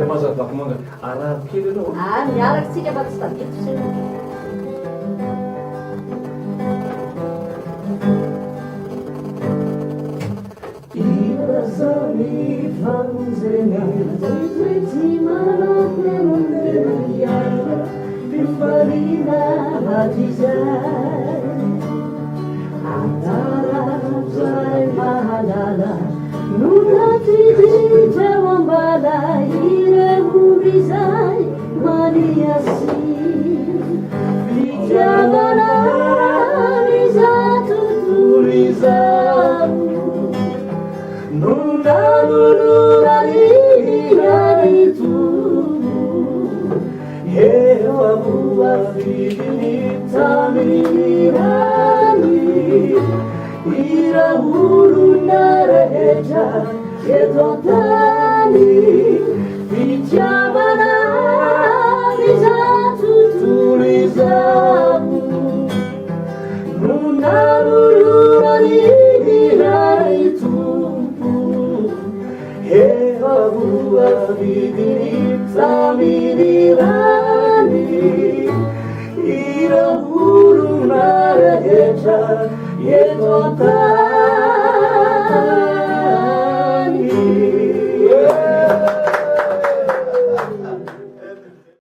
mazava ko manga arahako kely anao. Miaraksika fa tsy tadiditra zay. Irazany famonjena zay tsy manampenondeya fifarina hatizay antarazay mahalala nunatiditra wambala irehubizay maniasi vijavana rizatutulizamu nunanunuralihaitu hewabuafidinitamirani irahurunaraeja ketotani vijavana rizatutulizamu nunanunuralihaitu hewabuafidinitamirani irahurunaraeja ketotani